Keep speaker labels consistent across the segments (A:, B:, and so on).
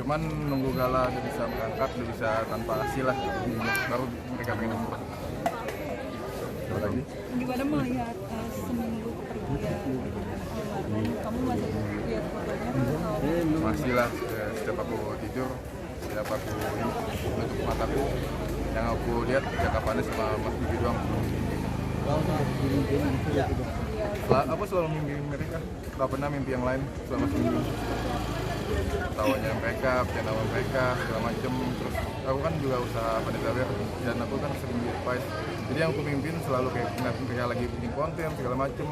A: cuman nunggu Gala udah bisa berangkat, udah bisa tanpa hasil lah, baru mereka pengen umroh. Apa lagi?
B: Gimana melihat seminggu kepergian almarhum? Kamu masih lihat fotonya atau?
A: Masih lah, setiap aku tidur, setiap aku tutup mataku, yang aku lihat Jaka Panes sama Mas Bibi doang. Aku selalu mimpi mereka, gak pernah mimpi yang lain selama seminggu. Tawanya mereka, channel mereka, segala macem. Terus aku kan juga usaha Panezawer dan aku kan sering di advice. Jadi yang aku mimpin selalu kayak mereka lagi bikin konten segala macem.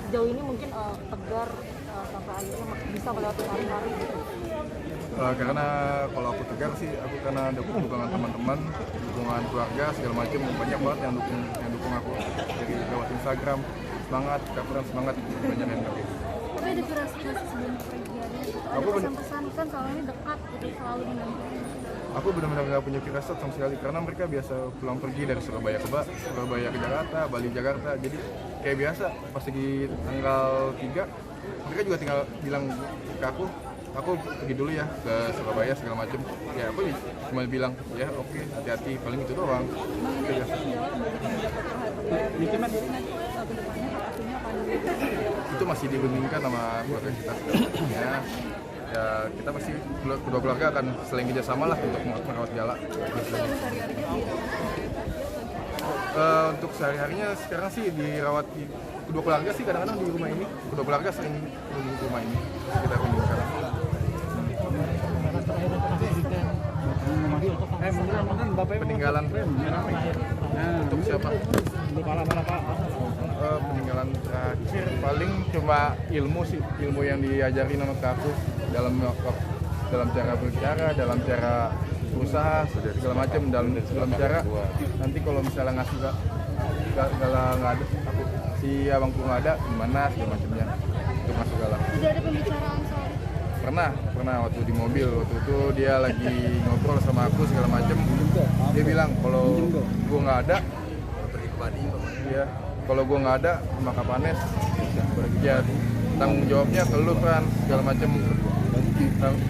B: Sejauh ini mungkin Tegar sampai akhirnya bisa melewati hari-hari gitu.
A: Karena kalau aku Tegar sih, aku karena ada dukungan teman-teman, dukungan keluarga segala macem, banyak banget yang dukung aku dari lewat Instagram. Semangat, kabaran semangat, banyak yang kayak.
C: Tapi ada firasat sebelum pergiannya gitu. Ada pesan-pesan kan soalnya dekat gitu, selalu mendampingi.
A: Aku benar-benar nggak punya firasat sama sekali karena mereka biasa pulang pergi dari Surabaya ke Jakarta, Bali Jakarta. Jadi kayak biasa pas lagi tanggal 3 mereka juga tinggal bilang ke aku pergi dulu ya ke Surabaya segala macem. Ya aku cuma bilang ya oke, hati-hati, paling itu doang. Itu biasa. Itu masih dibandingkan sama keluarga kita. Ya kita pasti kedua keluarga akan saling kerjasama lah untuk merawat Gala. Untuk sehari-harinya sekarang sih dirawat di kedua keluarga sih kadang-kadang di rumah ini. Kedua keluarga sering di rumah ini kita kunjungi sekarang. Peninggalan untuk siapa? Peninggalan terakhir paling cuma ilmu sih, ilmu yang diajarin sama aku dalam cara berbicara, dalam cara berusaha segala macam, dalam cara nanti kalau misalnya ngasih Gala nggak ada, si abangku nggak ada, gimana segala macamnya untuk masuk Gala.
C: Tidak ada pembicaraan soal itu.
A: Pernah waktu di mobil, waktu itu dia lagi ngobrol sama aku segala macem. Dia bilang kalau gue nggak ada, ya kalau gue nggak ada maka Panes ya tanggung jawabnya ke lu kan segala macem,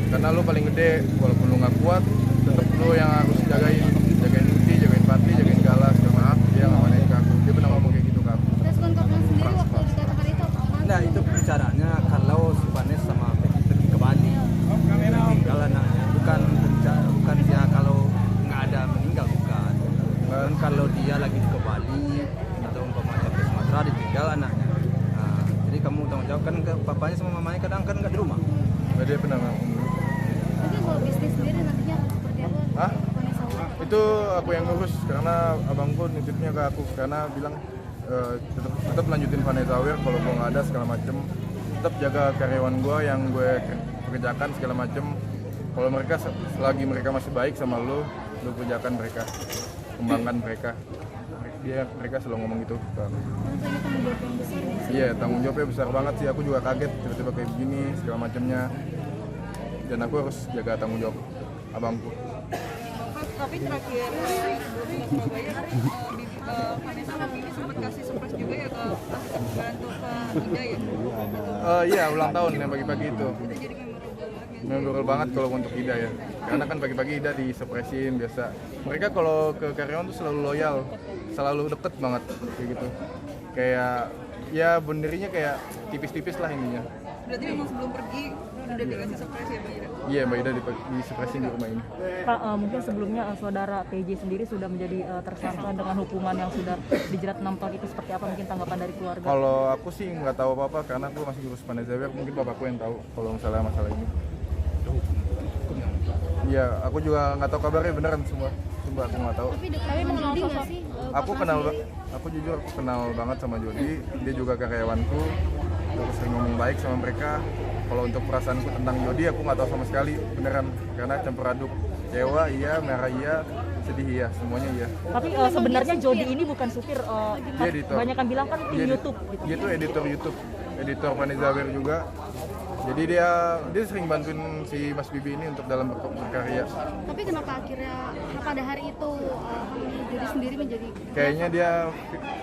A: karena lu paling gede, walaupun lu nggak kuat tetap lu yang harus jagain Uti, jagain Pati, jagain Gala segala macam. Dia ngomongin ke aku, dia pernah ngomong kayak gitu ke aku.
C: Respon Kapten sendiri waktu dikatakan itu apa?
D: Nah itu pembicaraannya kalau si Panes sama Peggy pergi ke Bali tinggal anaknya, bukan dia kalau nggak ada meninggal, bukan. Dan kalau dia lagi ke Bali atau umpamanya ke Sumatera ditinggal anaknya. Nah, jadi kamu tanggung jawab kan, papanya sama mamanya kadang kan nggak di rumah.
A: Dia pernah ngomong.
C: Tapi kalau bisnis sendiri nantinya akan seperti apa?
A: Itu aku yang ngurus karena abangku nitipnya ke aku karena bilang tetap lanjutin Panezawer kalau gue nggak ada segala macem, tetap jaga karyawan gue yang gue kerjakan segala macem. Kalau mereka selagi mereka masih baik sama lu kerjakan mereka, kembangkan mereka. Mereka selalu ngomong gitu.
C: Rasanya tanggung jawab yang besar nih.
A: Iya, tanggung jawabnya besar banget sih. Aku juga kaget tiba-tiba kayak begini segala macamnya. Dan aku harus jaga tanggung jawab abangku.
B: Tapi terakhir Surabaya Vanessa sama Bibi sempat kasih surprise juga ya ke bantu ke Ida ya.
A: Iya, ulang tahun yang pagi-pagi itu.
B: Itu jadi
A: Memorable banget kalau untuk Ida ya. Karena kan pagi-pagi Ida disurprisein biasa. Mereka kalau ke karyawan tuh selalu loyal, selalu deket banget kayak gitu. Kayak ya benderinya kayak tipis-tipis lah ininya.
B: Berarti memang sebelum pergi udah dikasih surprise ya Mbak Ida?
A: Iya, Mbak Ida disurprisein di rumah ini.
E: Pak, mungkin sebelumnya saudara PJ sendiri sudah menjadi tersangka dengan hukuman yang sudah dijerat 6 tahun itu, seperti apa mungkin tanggapan dari keluarga?
A: Kalau aku sih nggak tahu apa-apa karena aku masih ngurus Panezawer, mungkin bapakku yang tahu kalau misalnya masalah ini. Iya, aku juga nggak tahu kabarnya beneran semua. Sumpah aku nggak tahu.
C: Tapi mengenal nggak sih?
A: Aku jujur aku kenal banget sama Jody. Dia juga karyawanku. Aku sering ngomong baik sama mereka. Kalau untuk perasaanku tentang Jody aku nggak tahu sama sekali beneran karena campur aduk. Kecewa iya, merah iya, sedih iya, semuanya iya.
E: Tapi sebenarnya Jody ini bukan supir.
A: Dia editor.
E: Banyak yang bilang kan tim YouTube gitu.
A: Dia tuh editor YouTube, editor Panezawer juga. Jadi dia sering bantuin si Mas Bibi ini untuk dalam berkarya.
C: Tapi kenapa akhirnya pada hari itu Jody sendiri menjadi?
A: Kayaknya dia,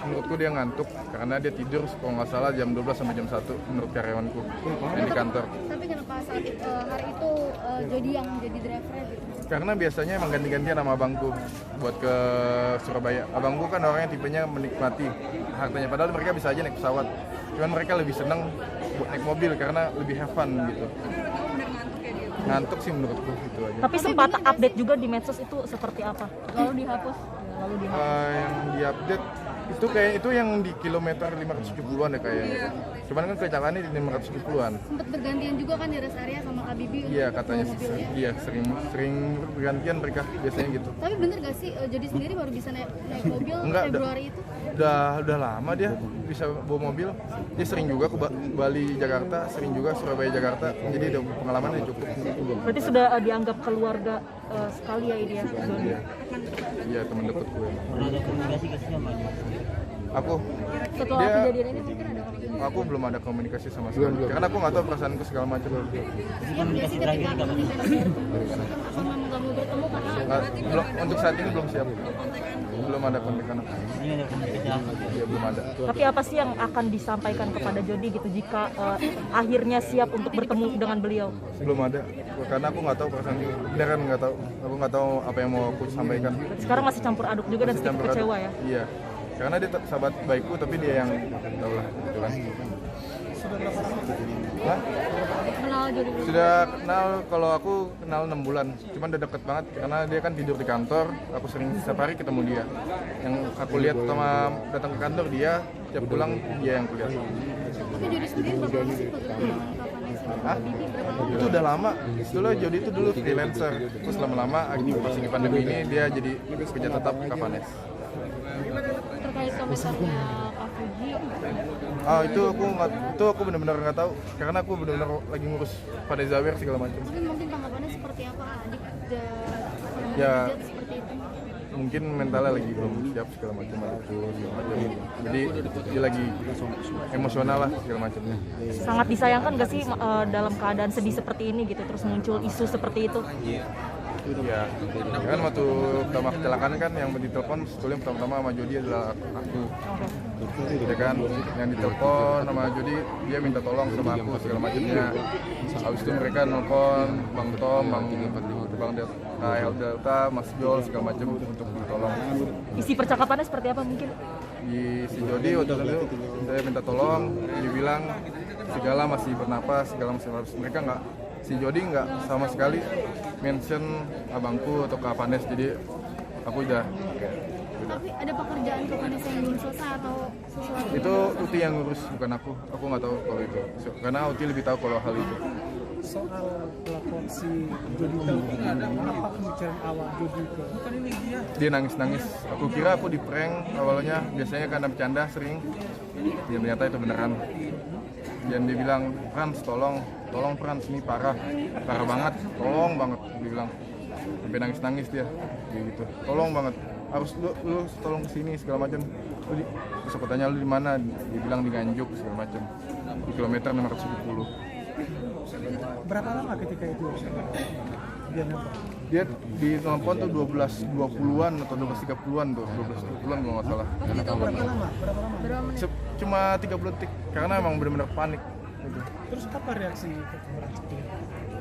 A: menurutku dia ngantuk karena dia tidur kalau nggak salah jam 12 sampai jam 1 menurut karyawanku yang di kantor.
C: Tapi kenapa saat hari itu Jody yang jadi drivernya gitu?
A: Karena biasanya emang ganti-gantian sama abangku buat ke Surabaya. Abangku kan orangnya tipenya menikmati hartanya, padahal mereka bisa aja naik pesawat. Cuman mereka lebih seneng buat naik mobil karena lebih have fun gitu. Ngantuk sih menurutku itu aja.
E: Tapi sempat update juga di medsos itu seperti apa? Lalu dihapus. Lalu dihapus.
A: Yang diupdate itu kayak itu yang di kilometer 570-an ya kayaknya. Cuman kan kecelakaannya di 570-an.
C: Sempat bergantian juga kan di rest area sama Kak Bibi
A: Iya
C: untuk
A: katanya
C: bawa mobilnya.
A: iya sering bergantian mereka biasanya gitu.
C: Tapi bener gak sih Jody sendiri baru bisa naik mobil
A: Enggak,
C: Februari itu?
A: Udah lama dia bisa bawa mobil. Dia sering juga ke Bali Jakarta, sering juga Surabaya Jakarta. Jadi udah pengalamannya cukup.
E: Berarti sudah dianggap keluarga sekali ya ini ya, Jody.
A: Iya teman dekat gue.
F: Pernah ada komunikasi ke sama dia?
A: Aku
C: Setelah
A: Dia-
C: kejadian ini mungkin ada komunikasi.
A: aku belum ada komunikasi sama sekali. Karena aku nggak tahu perasaanku segala macam.
C: Siap gak sih ketika akan dibayar sama nggak mau bertemu karena
A: Belum untuk saat ini belum siap. Belum ada kontekan.
F: Ini ada komunikasi apa?
A: Iya belum ada.
E: Tapi apa sih yang akan disampaikan kepada Jody gitu jika akhirnya siap untuk bertemu dengan beliau?
A: Belum ada. Karena aku nggak tahu perasaan beneran nggak tahu. Aku nggak tahu apa yang mau aku sampaikan.
E: Sekarang masih campur aduk juga dan
A: Masih
E: sedikit
A: campur aduk.
E: kecewa ya.
A: Iya. Karena dia sahabat baikku tapi dia yang tahu lah gitu kan. Hah?
C: kenal Jody dulu.
A: Sudah kenal, kalau aku kenal 6 bulan. Cuman udah deket banget karena dia kan tidur di kantor. Aku sering setiap hari ketemu dia. Yang aku lihat sama datang ke kantor dia, tiap pulang dia yang kulihat.
C: Tapi Jody sendiri berapa lama sih pekerja dengan Kak Vanessa dan
A: Hah?
C: Kak Bibi? Berapa lama?
A: Itu udah lama. Dulu Jody itu dulu freelancer. Terus lama-lama pas di pandemi ini dia jadi kerja tetap Kapanes.
C: Terkait komentarnya Kak Fuji,
A: Itu aku benar-benar nggak tahu karena aku benar-benar lagi ngurus pada Zawer segala macam.
C: tapi mungkin tanggapannya seperti apa? Adik
A: Ya.
C: dan seperti itu.
A: Mungkin mentalnya lagi belum siap segala macam. Jadi dia lagi emosional lah segala macamnya.
E: Sangat disayangkan gak sih dalam keadaan sedih seperti ini gitu terus muncul isu seperti itu?
A: Iya, kan waktu pertama kecelakaan kan yang ditelepon sebetulnya pertama sama Jody adalah aku. Ya kan, yang ditelepon sama Jody dia minta tolong sama aku segala macamnya. Habis itu mereka nelpon Bang Tom, Bang Delta, Mas Jol segala macam untuk ditolong.
E: Isi percakapannya seperti apa mungkin?
A: Di si Jody waktu itu saya minta tolong, dia bilang segala masih bernapas, segala masih harus. Mereka nggak, si Jody nggak sama sekali mention abangku atau Kak Vanessa, jadi aku udah
C: Tapi ada pekerjaan Kak Vanessa yang belum selesai atau sesuatu?
A: itu Uti yang ngurus bukan aku nggak tahu kalau itu karena Uti lebih tahu kalau hal itu.
G: Soal pelapor si Jody tadi, apa pembicaraan awal Jody ke
A: Dia nangis aku kira aku di prank awalnya, biasanya karena bercanda sering ya, ternyata itu beneran. Dan dia bilang, Frans tolong Frans, ini parah banget, tolong banget, dia bilang sampai nangis dia gitu, tolong banget, harus lu tolong kesini segala macam. Terus aku tanya lu di mana, dia bilang di Nganjuk segala macam, di kilometer 570.
G: berapa lama ketika itu dia nambah?
A: Dia di telepon tuh 12.20-an atau 12.30-an tuh, 12.30-an kalau nggak salah.
G: Berapa lama?
A: Cuma 30 detik karena emang benar-benar panik gitu.
G: Terus apa reaksi ke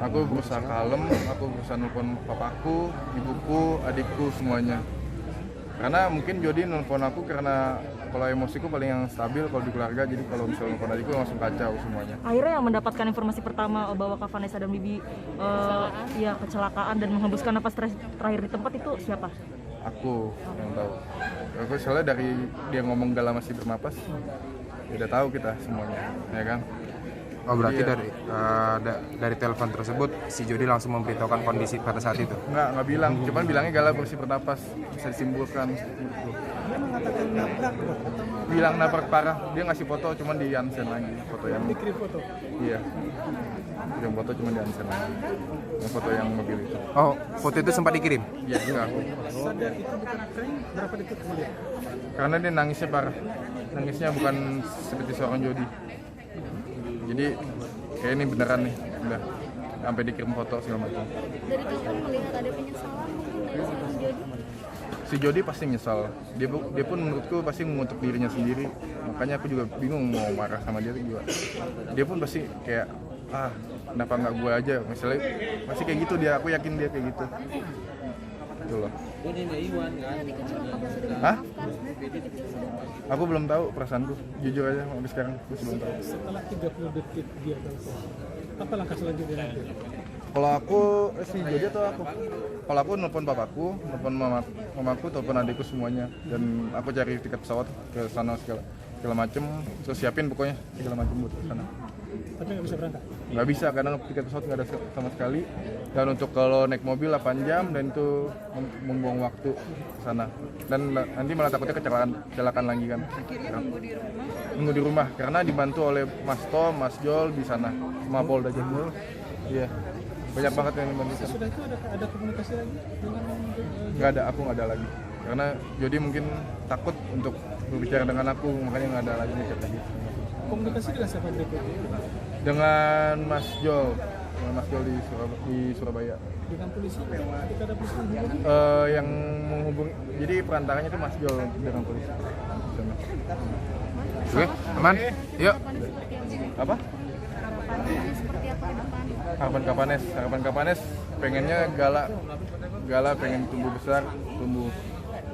A: Aku berusaha kalem, aku berusaha nelfon papaku, ibuku, adikku semuanya. Karena mungkin Jody nelfon aku karena kalau emosiku paling yang stabil kalau di keluarga, jadi kalau misalnya nelfon adikku langsung kacau semuanya.
E: Akhirnya yang mendapatkan informasi pertama bahwa Kak Vanessa dan Bibi ya kecelakaan dan menghembuskan napas terakhir di tempat itu siapa?
A: Aku yang tahu. Aku soalnya dari dia ngomong Gala masih bernapas, ya udah tahu kita semuanya, ya kan?
H: Oh berarti
A: Iya.
H: dari telepon tersebut si Jody langsung memberitahukan kondisi pada saat itu?
A: Nggak bilang, cuman bilangnya Gala masih bernapas, bisa disimpulkan.
G: dia mengatakan nabrak bro,
A: Bilang nabrak parah, dia ngasih foto cuman di unsend lagi, foto yang
G: dikirim foto.
A: iya. Yang foto cuma di unsend lagi, yang foto yang mobil itu.
H: Oh foto itu sempat dikirim?
A: Iya enggak,
G: Sadar itu bukan prank, berapa detik kemudian?
A: karena dia nangisnya parah, nangisnya bukan seperti seorang Jody. Jadi kayak ini beneran nih, udah sampai dikirim foto segala macam.
C: Dari telepon melihat ada penyesalan mungkin dari seorang Jody.
A: Si Jody pasti nyesal, dia pun menurutku pasti mengutuk dirinya sendiri, makanya aku juga bingung mau marah sama dia juga. Dia pun pasti kayak kenapa nggak gue aja, misalnya masih kayak gitu dia, aku yakin dia kayak gitu. Gitu loh.
C: Dari kecil apakah sudah
A: Hah?
C: memaafkan? Dari kecil sudah memaafkan.
A: Aku belum tahu perasaanku, jujur aja sampai sekarang masih belum tahu.
G: Setelah 30 detik dia telepon, apa langkah selanjutnya nanti?
A: Kalau aku si Jody atau aku? Kalau aku nelpon papaku, nelpon mamaku, telepon adikku semuanya, dan aku cari tiket pesawat ke sana segala macem, terus siapin pokoknya segala macem buat ke sana.
G: Tapi nggak bisa berangkat.
A: Nggak bisa karena tiket pesawat nggak ada sama sekali, dan untuk kalau naik mobil 8 jam dan itu membuang waktu ke sana, dan nanti malah takutnya kecelakaan lagi kan.
B: Akhirnya
A: Nunggu di rumah karena dibantu oleh Mas Tom, Mas Jol di sana, sama Polda Jatim. Iya, banyak banget yang membantu.
G: Sudah itu ada komunikasi lagi dengan
A: Nggak ada, aku nggak ada lagi karena Jody mungkin takut untuk berbicara dengan aku, makanya nggak ada lagi chat lagi.
G: komunikasi dengan siapa berikutnya?
A: Dengan Mas Jol di Surabaya.
G: Dengan polisi? Kita ada polisi menghubungi?
A: Yang menghubungi, jadi perantaranya itu Mas Jol dengan polisi.
H: Oke, aman. Yuk.
A: Apa?
C: harapannya seperti apa ke depan?
A: Harapan Kapanes pengennya Gala pengen tumbuh besar, tumbuh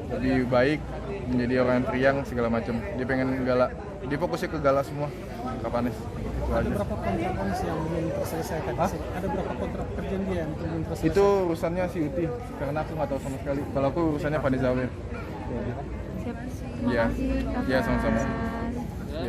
A: lebih baik, menjadi orang yang periang segala macam. Dia pengen Gala, dia fokusnya ke Gala semua. Kapanes itu
G: Ada
A: aja.
G: berapa kontrak konis yang belum terselesaikan?
A: Hah?
G: Ada berapa kontrak pekerjaan dia yang belum terselesaikan?
A: Itu urusannya si Uti, karena aku nggak tahu sama sekali. Kalau aku urusannya Pak Zawir.
C: Siap.
A: Iya,
C: Terima kasih, Kakak.
A: iya sama-sama.